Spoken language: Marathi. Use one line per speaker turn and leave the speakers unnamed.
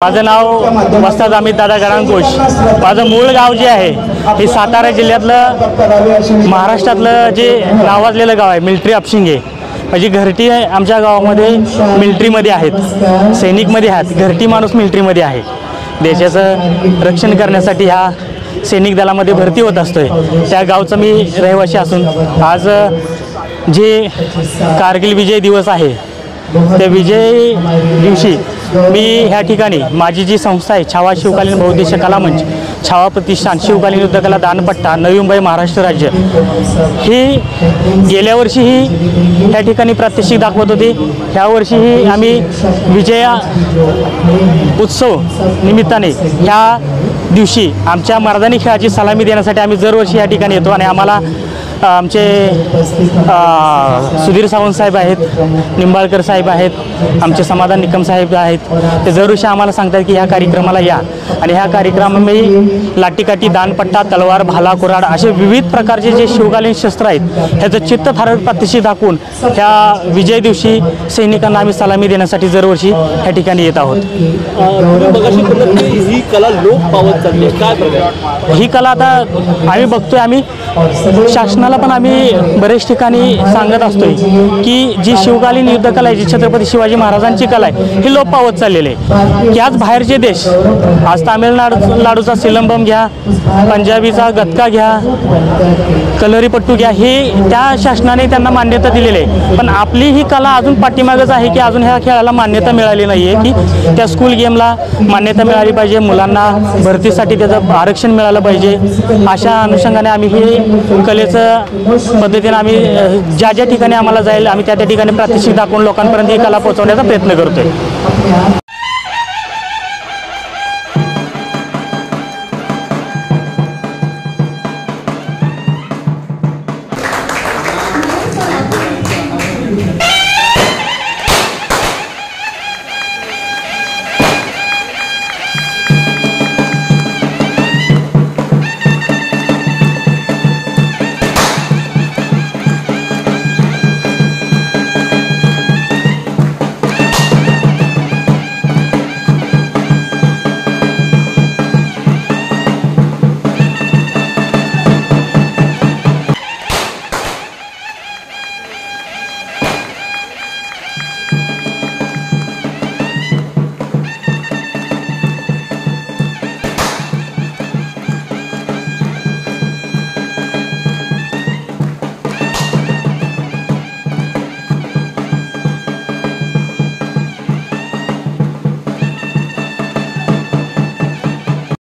माझं नाव वस्ताद अमित दादा गणांकुश। माझं मूळ गाव जे आहे हे सातारा जिल्ह्यातलं महाराष्ट्रातलं जे नावाजलेलं गाव आहे मिलिटरी अपशिंगे। म्हणजे घरटी आमच्या गावामध्ये मिलिटरीमध्ये आहेत, सैनिकमध्ये आहेत। घरटी माणूस मिलिटरीमध्ये आहे। देशाचं रक्षण करण्यासाठी ह्या सैनिक दलामध्ये भरती होत असतोय। त्या गावचा मी रहिवासी असून आज जे कारगिल विजय दिवस आहे त्या विजय दिवशी मी ह्या ठिकाणी माझी जी संस्था आहे छावा शिवकालीन बहुउद्देशीय कला मंच, छावा प्रतिष्ठान, शिवकालीन युद्धकला दानपट्टा, नवी मुंबई महाराष्ट्र राज्य ही गेल्या वर्षीही ह्या ठिकाणी प्रात्यक्षिक दाखवत होती। ह्या वर्षीही आम्ही विजया उत्सव निमित्ताने ह्या दिवशी आमच्या मर्दानी खेळाची सलामी देण्यासाठी आम्ही दरवर्षी या ठिकाणी येतो। आणि आम्हाला आमचे सुधीर सावंत साहेब आहेत, निंबाळकर साहेब आहेत, आमचे समाधान निकम साहेब आहेत। ते दरवर्षी आम्हाला सांगतात की ह्या कार्यक्रमाला या। आणि ह्या कार्यक्रमामध्ये लाठीकाठी, दानपट्टा, तलवार, भाला, कुऱ्हाड असे विविध प्रकारचे जे शिवकालीन शस्त्र आहेत ह्याचं चित्तथरारक प्रात्यक्षिक दाखवून ह्या विजय दिवशी सैनिकांना आम्ही सलामी देण्यासाठी दरवर्षी ह्या ठिकाणी येत आहोत।
ही कला लोप पावत चालली, काय प्रकार?
ही कला आता आम्ही बघतोय, आम्ही शासनाला पण आम्ही बरेच ठिकाणी सांगत असतोय की जी शिवकालीन युद्धकला आहे, जी छत्रपती शिवाजी महाराजांची कला आहे ही लोप पावत चाललेली आहे। की आज बाहेरचे देश, आज तामिळनाडूचा सिलंबम घ्या, पंजाबीचा गतका घ्या, कलरीपट्टू घ्या, हे त्या शासनाने त्यांना मान्यता दिलेली आहे। पण आपली ही कला अजून पाठीमागच आहे की अजून ह्या खेळाला मान्यता मिळाली नाही आहे। की त्या स्कूल गेमला मान्यता मिळाली पाहिजे, मुलांना भरतीसाठी त्याचं आरक्षण मिळालं पाहिजे। अशा अनुषंगाने आम्ही ही कलेचं पद्धतीने आम्ही ज्या ज्या ठिकाणी आम्हाला जाईल आम्ही त्या ठिकाणी प्रात्यक्षिक दाखवून लोकांपर्यंत ही कला पोहोचवण्याचा प्रयत्न करतोय।